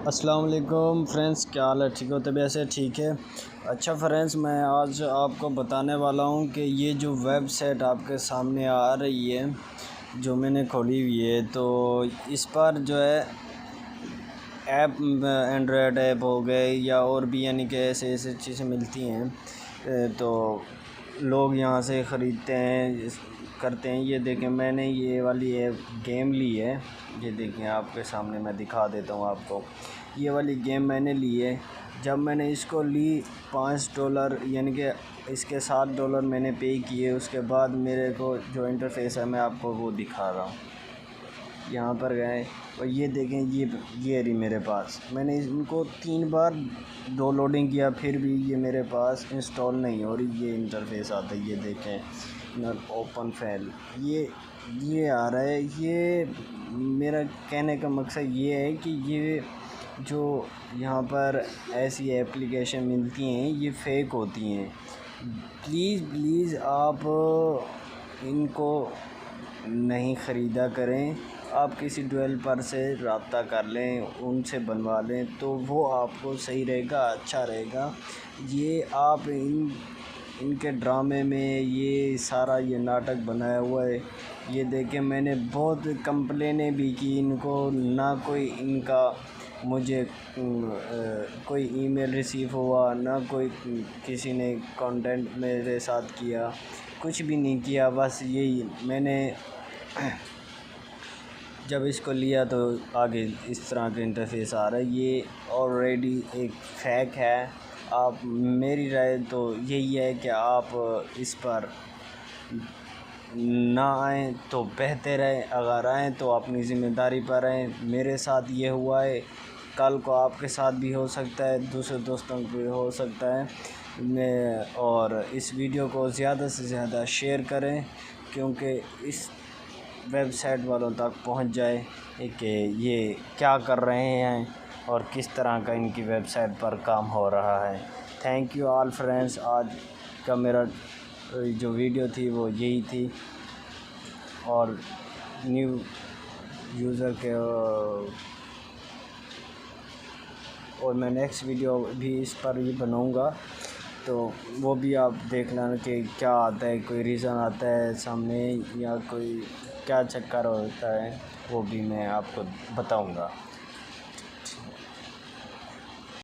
अस्सलाम वालेकुम फ्रेंड्स, क्या हाल है? ठीक हो? तबीयत से ठीक है? अच्छा फ्रेंड्स, मैं आज आपको बताने वाला हूँ कि ये जो वेबसाइट आपके सामने आ रही है, जो मैंने खोली हुई है, तो इस पर जो है ऐप एंड्रॉयड ऐप हो गए या और भी यानी कि ऐसे ऐसे चीज़ें मिलती हैं। तो लोग यहाँ से ख़रीदते हैं, करते हैं। ये देखें, मैंने ये वाली ऐप गेम ली है। ये देखें, आपके सामने मैं दिखा देता हूँ आपको। ये वाली गेम मैंने ली है। जब मैंने इसको ली, $5 यानी कि इसके $7 मैंने पे किए। उसके बाद मेरे को जो इंटरफेस है मैं आपको वो दिखा रहा हूँ। यहाँ पर गए और ये देखें, ये रही मेरे पास। मैंने इनको 3 बार डाउनलोडिंग किया, फिर भी ये मेरे पास इंस्टॉल नहीं हो रही। ये इंटरफेस आता है, ये देखें, नॉट ओपन फाइल, ये आ रहा है। ये मेरा कहने का मकसद ये है कि ये जो यहाँ पर ऐसी एप्लीकेशन मिलती हैं, ये फ़ेक होती हैं। प्लीज़ आप इनको नहीं ख़रीदा करें। आप किसी डेवलपर से रब्ता कर लें, उनसे बनवा लें, तो वो आपको सही रहेगा, अच्छा रहेगा। ये आप इनके ड्रामे में ये सारा ये नाटक बनाया हुआ है। ये देखें, मैंने बहुत कंप्लेनें भी की इनको, ना कोई इनका मुझे कोई ईमेल रिसीव हुआ, ना कोई किसी ने कंटेंट मेरे साथ किया, कुछ भी नहीं किया। बस यही मैंने जब इसको लिया तो आगे इस तरह का इंटरफेस आ रहा है। ये ऑलरेडी एक फ़ेक है। आप, मेरी राय तो यही है कि आप इस पर ना आएँ तो बेहतर है। अगर आएँ तो अपनी ज़िम्मेदारी पर आएँ। मेरे साथ ये हुआ है, कल को आपके साथ भी हो सकता है, दूसरे दोस्तों को भी हो सकता है। और इस वीडियो को ज़्यादा से ज़्यादा शेयर करें, क्योंकि इस वेबसाइट वालों तक पहुंच जाए कि ये क्या कर रहे हैं और किस तरह का इनकी वेबसाइट पर काम हो रहा है। Thank you all friends. आज का मेरा जो वीडियो थी वो यही थी, और न्यू यूज़र के और मैं नेक्स्ट वीडियो भी इस पर ही बनाऊंगा, तो वो भी आप देख लेना कि क्या आता है, कोई रीज़न आता है सामने या कोई क्या चक्कर होता है, वो भी मैं आपको बताऊंगा।